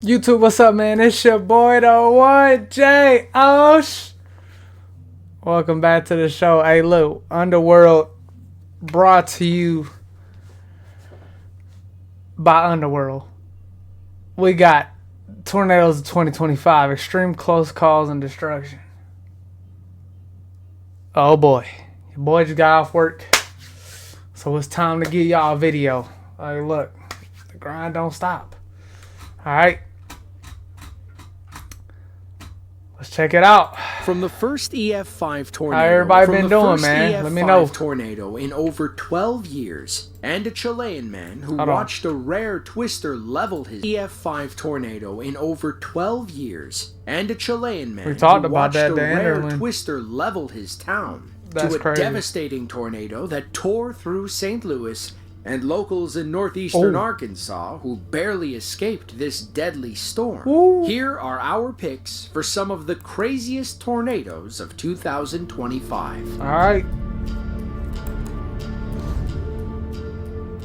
YouTube, what's up, man? It's your boy, the one, J. Osh. Welcome back to the show. Hey, look, Underworld brought to you by Underworld. We got Tornadoes of 2025, Extreme Close Calls and Destruction. Oh boy, your boy just got off work, so it's time to give y'all a video. Hey, look, the grind don't stop. All right. Let's check it out. From the first EF5 tornado, how everybody been doing, man? Let me know. Tornado in over 12 years, and a Chilean man who Hold watched a rare twister level his EF5 tornado in over 12 years, and a Chilean man We talked who about watched that, a the rare Enderlin. twister level his town That's to a crazy. devastating tornado that tore through St. Louis. And locals in northeastern Arkansas who barely escaped this deadly storm. Ooh. Here are our picks for some of the craziest tornadoes of 2025. All right.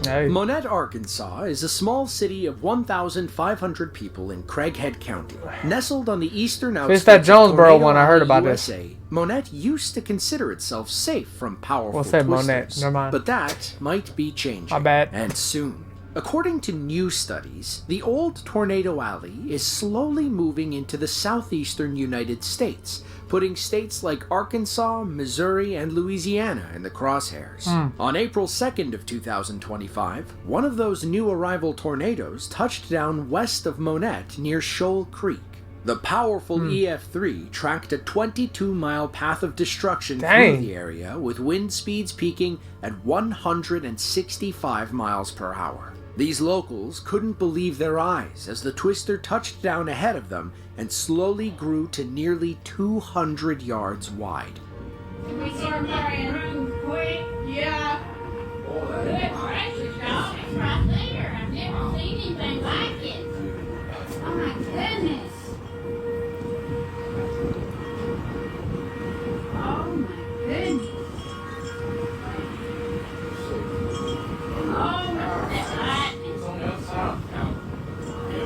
Hey. Monette, Arkansas is a small city of 1,500 people in Craighead County. Nestled on the eastern outskirts It's that Jonesboro of Tornado one. I heard Alley, about this. USA, Monette used to consider itself safe from powerful What's that, twisters, Monette? Never mind. but that might be changing. My bad. And soon. According to new studies, the old Tornado Alley is slowly moving into the southeastern United States, putting states like Arkansas, Missouri, and Louisiana in the crosshairs. On April 2nd of 2025, one of those new arrival tornadoes touched down west of Monette near Shoal Creek. The powerful EF3 tracked a 22-mile path of destruction Dang. through the area, with wind speeds peaking at 165 miles per hour. These locals couldn't believe their eyes as the twister touched down ahead of them and slowly grew to nearly 200 yards wide. We start hurrying quick. Yeah. Good gracious, y'all. It's right there. I've never seen anything like it. Oh my goodness. Oh my goodness. Oh, that lightning.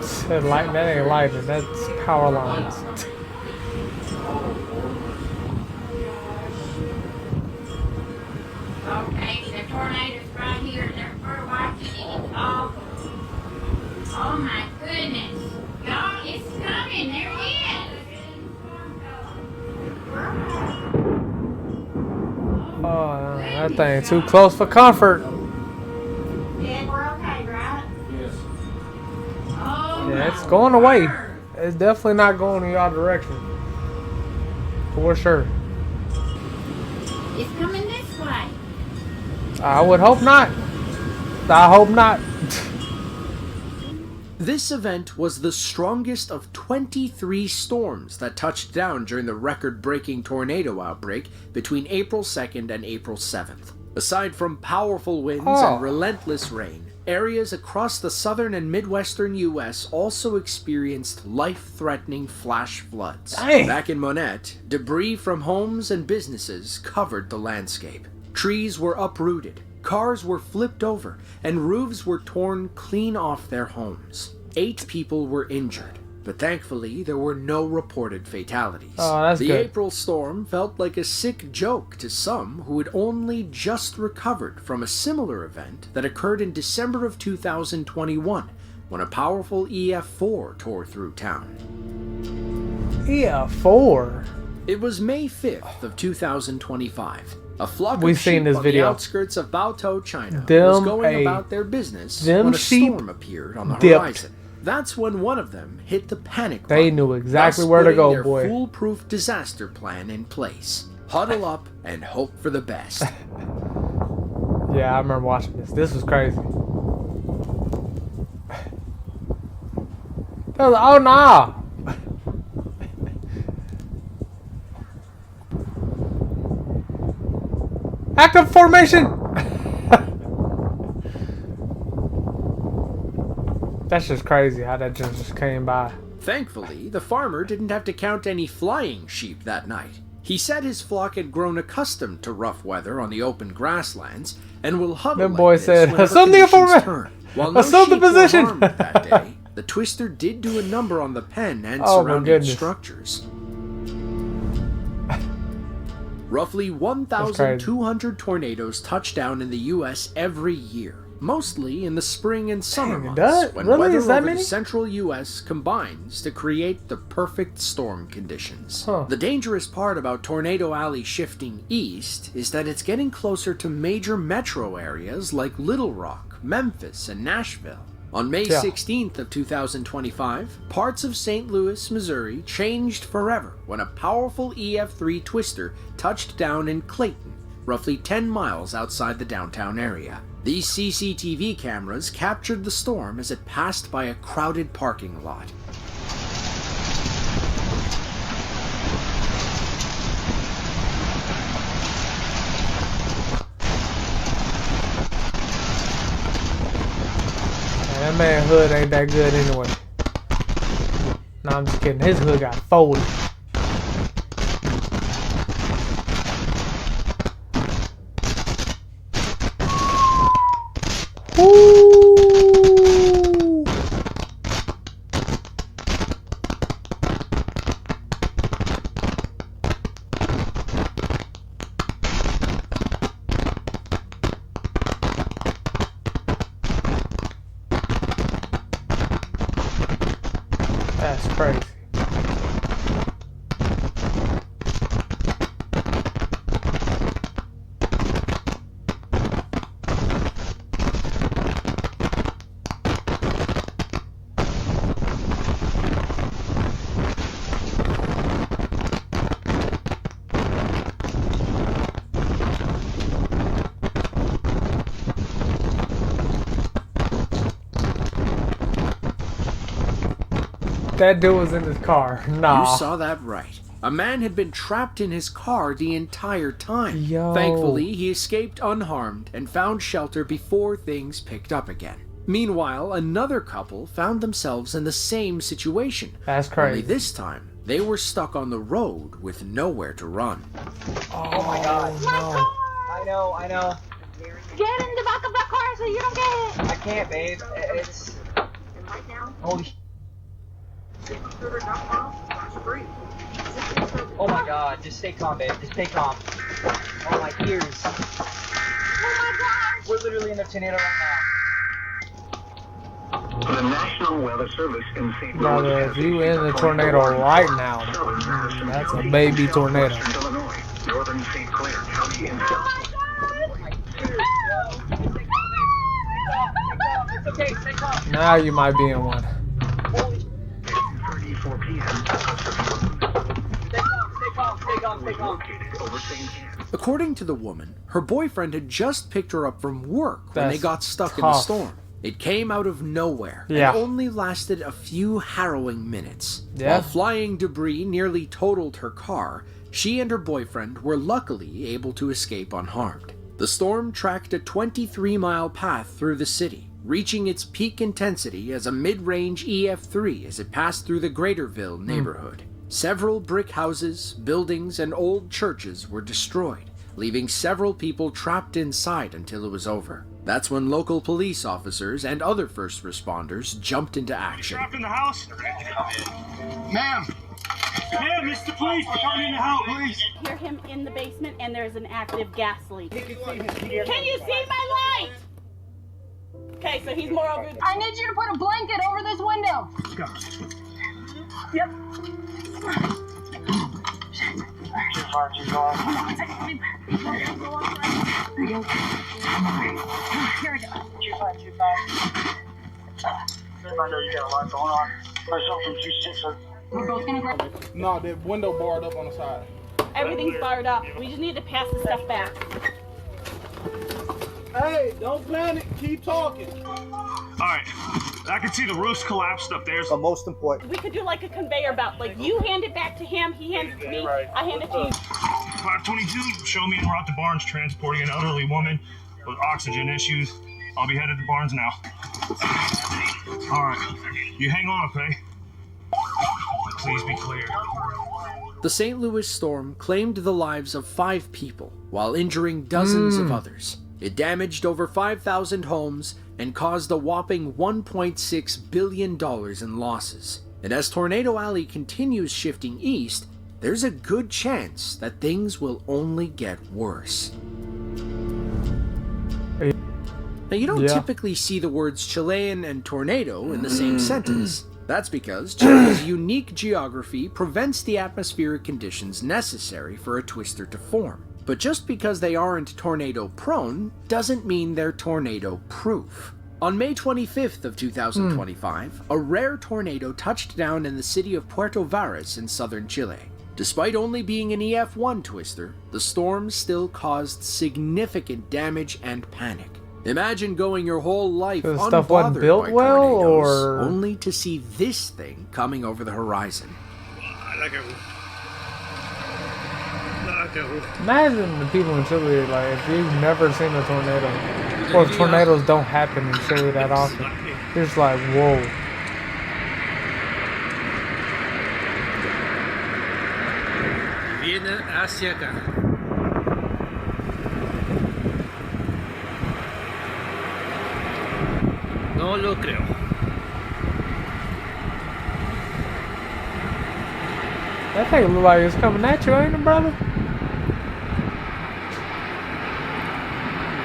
Said light, that ain't lightning. That's power lines. Okay, the tornado's right here. We're watching it. It's awful. Oh my goodness. Y'all, it's coming. There it is. Oh, that thing too close for comfort. Yeah, we're okay, right? Yes. Oh, Yeah, it's my going away. word. It's definitely not going in your direction. For sure. It's coming this way. I would hope not. I hope not. This event was the strongest of 23 storms that touched down during the record-breaking tornado outbreak between April 2nd and April 7th. Aside from powerful winds and relentless rain, areas across the southern and midwestern U.S. also experienced life-threatening flash floods. Dang. Back in Monette, debris from homes and businesses covered the landscape. Trees were uprooted, cars were flipped over, and roofs were torn clean off their homes. 8 people were injured, but thankfully there were no reported fatalities. Oh, that's the good. April storm felt like a sick joke to some who had only just recovered from a similar event that occurred in December of 2021, when a powerful EF4 tore through town. Yeah, 4. It was May 5th of 2025. A flock We've of seen sheep this on video. the outskirts of Baotou, China, was Them going about their business them when a sheep storm appeared on the dipped. horizon. That's when one of them hit the panic They button, knew exactly thus where to putting go, their boy. foolproof disaster plan in place. Huddle up and hope for the best. Yeah, I remember watching this. This was crazy. Oh, nah. Active formation. That's just crazy how that just came by. Thankfully, the farmer didn't have to count any flying sheep that night. He said his flock had grown accustomed to rough weather on the open grasslands and will huddle Them like boys this said, whenever "Assume the conditions information. turn." While no Assume the sheep were position. harmed that day, the twister did do a number on the Penn and Oh, my surrounding goodness. structures. Roughly 1,200 tornadoes touch down in the U.S. every year, mostly in the spring and summer Dang, it months, does? when Really? weather Is that over many? the central U.S. combines to create the perfect storm conditions. Huh. The dangerous part about Tornado Alley shifting east is that it's getting closer to major metro areas like Little Rock, Memphis, and Nashville. On May 16th of 2025, parts of St. Louis, Missouri changed forever when a powerful EF3 twister touched down in Clayton, roughly 10 miles outside the downtown area. These CCTV cameras captured the storm as it passed by a crowded parking lot. That man hood ain't that good anyway. Nah, I'm just kidding. His hood got folded. Woo! That's crazy. That dude was in his car. Nah. You saw that right. A man had been trapped in his car the entire time. Yo. Thankfully, he escaped unharmed and found shelter before things picked up again. Meanwhile, another couple found themselves in the same situation. That's Only crazy. this time, they were stuck on the road with nowhere to run. Oh my God. No. I know. Get in the back of that car so you don't get hit. I can't, babe. It's. Holy sh. Oh my God. Just stay calm, babe. Just stay calm. Oh, my ears. Oh my God. We're literally in the tornado right The National Weather Service in St. Louis Brother, has if you issued in the a tornado warning right for now, southern Madison that's a County, baby tornado. southwestern Illinois, northern St. Clair County, and Oh south. my God. now. My ears, bro. Stay calm, babe. It's okay. Stay calm. Now you might be in one. Holy sh. 2:34 p.m. Stay calm. Stay calm. Located over St. Anne. According to the woman, her boyfriend had just picked her up from work when they That's got stuck in the tough. storm. It came out of nowhere Yeah. and only lasted a few harrowing minutes. Yeah. While flying debris nearly totaled her car, she and her boyfriend were luckily able to escape unharmed. The storm tracked a 23-mile path through the city, reaching its peak intensity as a mid-range EF3 as it passed through the Greaterville neighborhood. Several brick houses, buildings, and old churches were destroyed, leaving several people trapped inside until it was over. That's when local police officers and other first responders jumped into action. Trapped in the house? Ma'am! Ma'am, Mr. Police, we're coming in to help, please. Hear him in the basement and there's an active gas leak. Can you see my light? Okay, so he's more over. I need you to put a blanket over this window. Too far, too far. Here we go. Too far, too far. I know you got a lot going on. Myself from 2-6. We're both gonna grab. No, the window barred up on the side. Everything's barred up. We just need to pass the stuff back. Hey, don't panic. Keep talking. Alright, I can see the roof's collapsed up there. But most important. We could do like a conveyor belt. Like you hand it back to him, he hands it to me, I hand it to you. 522, show me en route to Barnes transporting an elderly woman with oxygen issues. I'll be headed to Barnes now. Alright, you hang on, okay? Please be clear. The St. Louis storm claimed the lives of 5 people while injuring dozens of others. It damaged over 5,000 homes and caused a whopping $1.6 billion in losses. And as Tornado Alley continues shifting east, there's a good chance that things will only get worse. Now, you don't typically see the words Chilean and tornado in the same sentence. That's because Chile's unique geography prevents the atmospheric conditions necessary for a twister to form. But just because they aren't tornado-prone doesn't mean they're tornado-proof. On May 25th of 2025, a rare tornado touched down in the city of Puerto Varas in southern Chile. Despite only being an EF1 twister, the storm still caused significant damage and panic. Imagine going your whole life unbothered built by well, tornadoes, or only to see this thing coming over the horizon. imagine the people in Chile, like, if you've never seen a tornado, or tornadoes don't happen in Chile that often. You're just like, whoa. Viene hacia acá. No lo creo. That thing look like it's coming at you, ain't it, brother?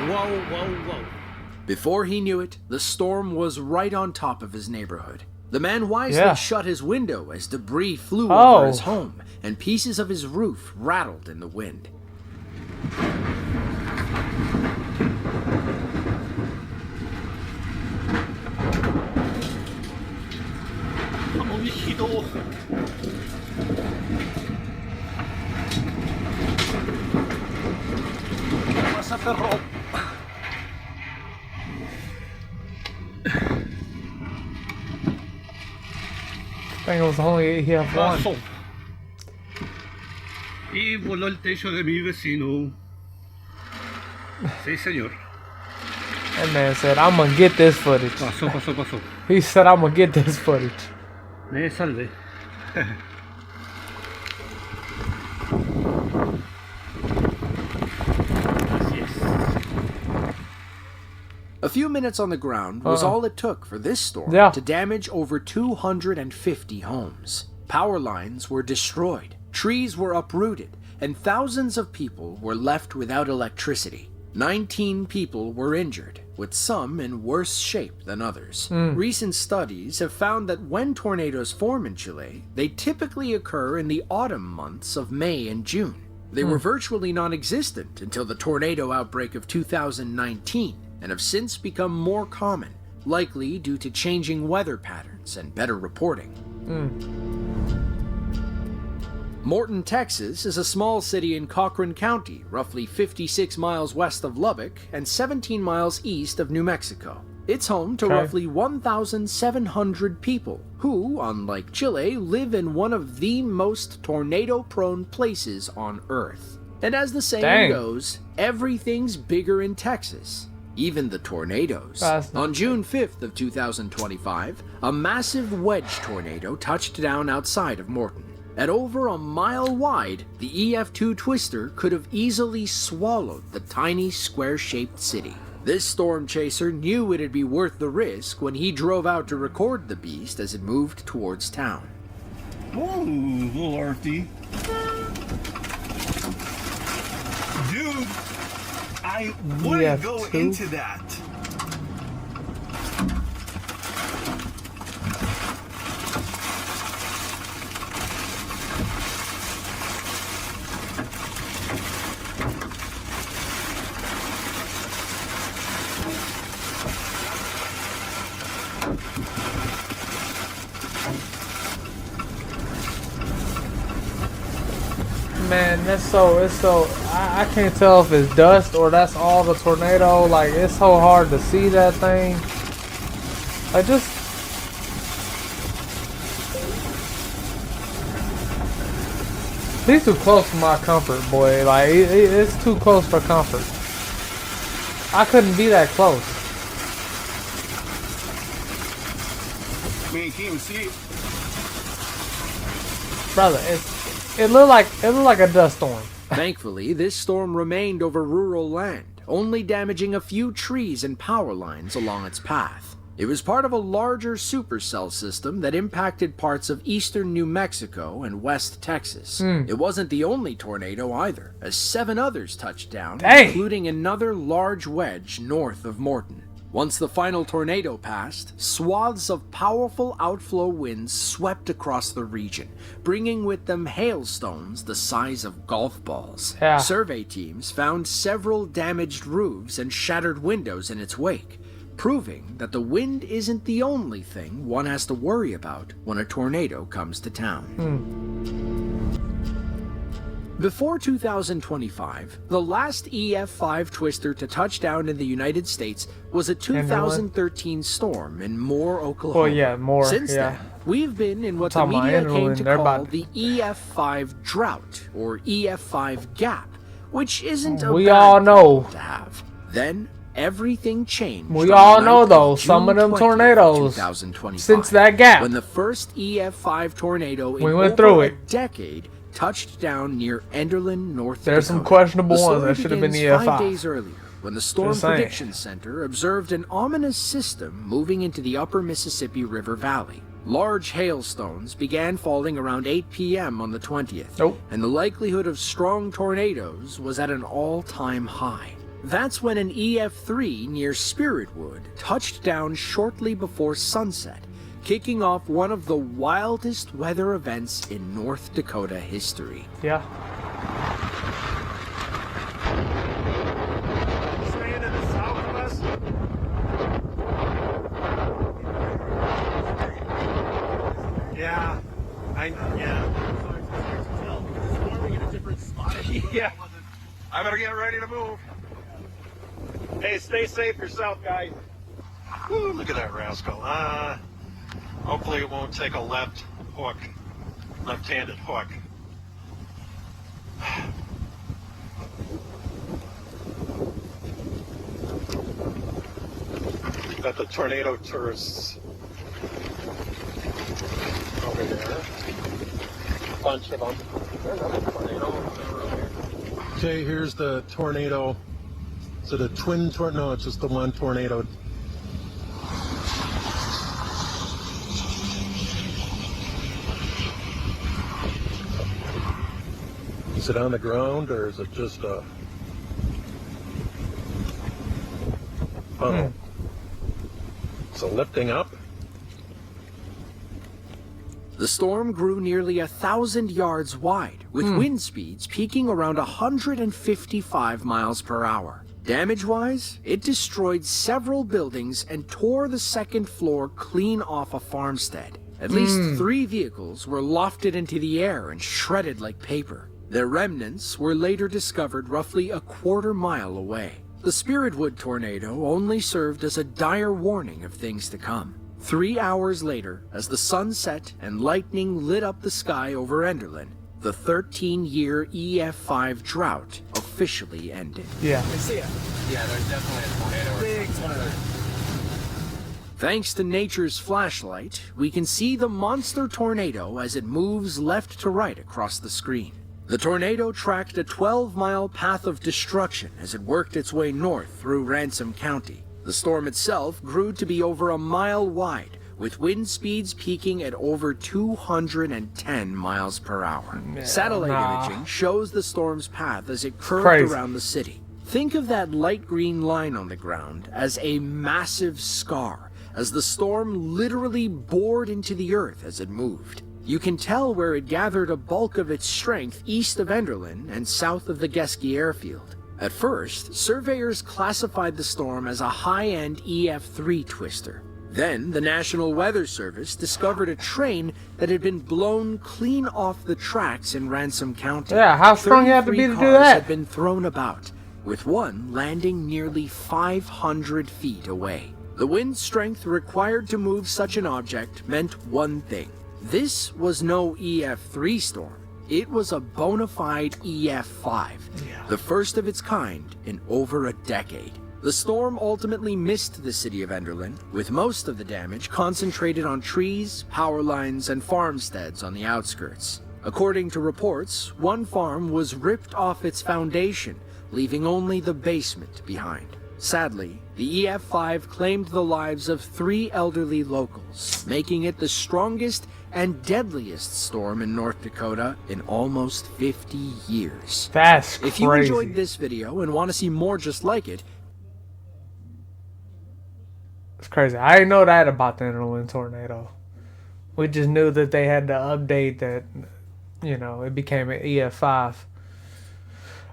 Whoa, whoa, whoa. Before he knew it, the storm was right on top of his neighborhood. The man wisely shut his window as debris flew over his home, and pieces of his roof rattled in the wind. I think it was only EF1. Y voló el techo de mi vecino. Sí, señor. That man said, I'm gonna get this footage. Pasó. He said, I'm gonna get this footage. Me salvé. A few minutes on the ground was all it took for this storm to damage over 250 homes. Power lines were destroyed, trees were uprooted, and thousands of people were left without electricity. 19 people were injured, with some in worse shape than others. Recent studies have found that when tornadoes form in Chile, they typically occur in the autumn months of May and June. They were virtually non-existent until the tornado outbreak of 2019, and have since become more common, likely due to changing weather patterns and better reporting. Morton, Texas is a small city in Cochran County, roughly 56 miles west of Lubbock and 17 miles east of New Mexico. It's home to roughly 1,700 people who, unlike Chile, live in one of the most tornado-prone places on Earth. And as the saying goes, everything's bigger in Texas. Even the tornadoes. On June 5th of 2025, a massive wedge tornado touched down outside of Morton. At over a mile wide, the EF2 twister could have easily swallowed the tiny square-shaped city. This storm chaser knew it'd be worth the risk when he drove out to record the beast as it moved towards town. Whoa, little arty. Dude, I wouldn't go into that. Man, it's so, I can't tell if it's dust or that's all the tornado. Like, it's so hard to see that thing. Like, just, he's too close for my comfort, boy. Like, it's too close for comfort. I couldn't be that close. Man, you can't even see it. Brother, it looked like a dust storm. Thankfully, this storm remained over rural land, only damaging a few trees and power lines along its path. It was part of a larger supercell system that impacted parts of eastern New Mexico and West Texas. It wasn't the only tornado either, as 7 others touched down, including another large wedge north of Morton. Once the final tornado passed, swaths of powerful outflow winds swept across the region, bringing with them hailstones the size of golf balls. Survey teams found several damaged roofs and shattered windows in its wake, proving that the wind isn't the only thing one has to worry about when a tornado comes to town. Before 2025, the last EF5 twister to touch down in the United States was a 2013 storm in Moore, Oklahoma. Well, yeah, Moore. Since then, we've been in what the media came to call the EF5 drought or EF5 gap, which isn't a bad problem to have. Then everything changed. We all know though, some of them tornadoes since that gap. When the first EF5 tornado in went through a decade touched down near Enderlin, North Dakota. There's some questionable ones that should have been EF5. 5 days earlier, when the Storm Prediction Center observed an ominous system moving into the upper Mississippi River Valley. Large hailstones began falling around 8 p.m. on the 20th, and the likelihood of strong tornadoes was at an all-time high. That's when an EF3 near Spiritwood touched down shortly before sunset, kicking off one of the wildest weather events in North Dakota history. Yeah. Staying to the south of us? Yeah. Storming in a different spot. Yeah. I better get ready to move. Hey, stay safe yourself, guys. Ooh, look at that rascal. Hopefully it won't take a left-handed hook. Got the tornado tourists over there. Bunch of them. There's another tornado. Okay, here's the tornado. Is it a twin tornado? No, it's just the one tornado. Is it on the ground or is it just a funnel? So lifting up. The storm grew nearly 1,000 yards wide, with wind speeds peaking around 155 miles per hour. Damage-wise, it destroyed several buildings and tore the second floor clean off a farmstead. At least 3 vehicles were lofted into the air and shredded like paper. Their remnants were later discovered roughly a quarter-mile away. The Spiritwood tornado only served as a dire warning of things to come. 3 hours later, as the sun set and lightning lit up the sky over Enderlin, the 13-year EF5 drought officially ended. Yeah. I see it. Yeah, there's definitely a tornado. Big tornado. Thanks to nature's flashlight, we can see the monster tornado as it moves left to right across the screen. The tornado tracked a 12-mile path of destruction as it worked its way north through Ransom County. The storm itself grew to be over a mile wide, with wind speeds peaking at over 210 miles per hour. Satellite imaging shows the storm's path as it curved around the city. Think of that light green line on the ground as a massive scar, as the storm literally bored into the earth as it moved. You can tell where it gathered a bulk of its strength east of Enderlin and south of the Geske airfield. At first, surveyors classified the storm as a high-end EF3 twister. Then, the National Weather Service discovered a train that had been blown clean off the tracks in Ransom County. Yeah, how strong you have to be to do that? Had been thrown about, with one landing nearly 500 feet away. The wind strength required to move such an object meant one thing. This was no EF3 storm. It was a bona fide EF5, the first of its kind in over a decade. The storm ultimately missed the city of Enderlin, with most of the damage concentrated on trees, power lines, and farmsteads on the outskirts. According to reports, one farm was ripped off its foundation, leaving only the basement behind. Sadly, the EF5 claimed the lives of 3 elderly locals, making it the strongest and deadliest storm in North Dakota in almost 50 years. That's crazy. If you enjoyed this video and want to see more just like it, it's crazy. I didn't know that about the Inland tornado. We just knew that they had to update that, you know, it became an EF5.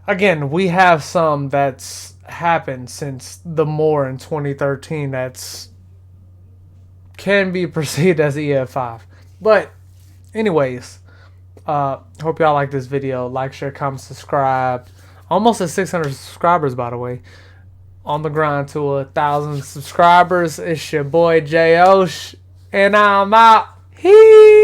Again, we have some that's happened since the Moore in 2013 that's can be perceived as EF5. But anyways, hope y'all like this video. Like, share, comment, subscribe. Almost at 600 subscribers, by the way. On the grind to 1,000 subscribers. It's your boy J. Osh, and I'm out. Hee.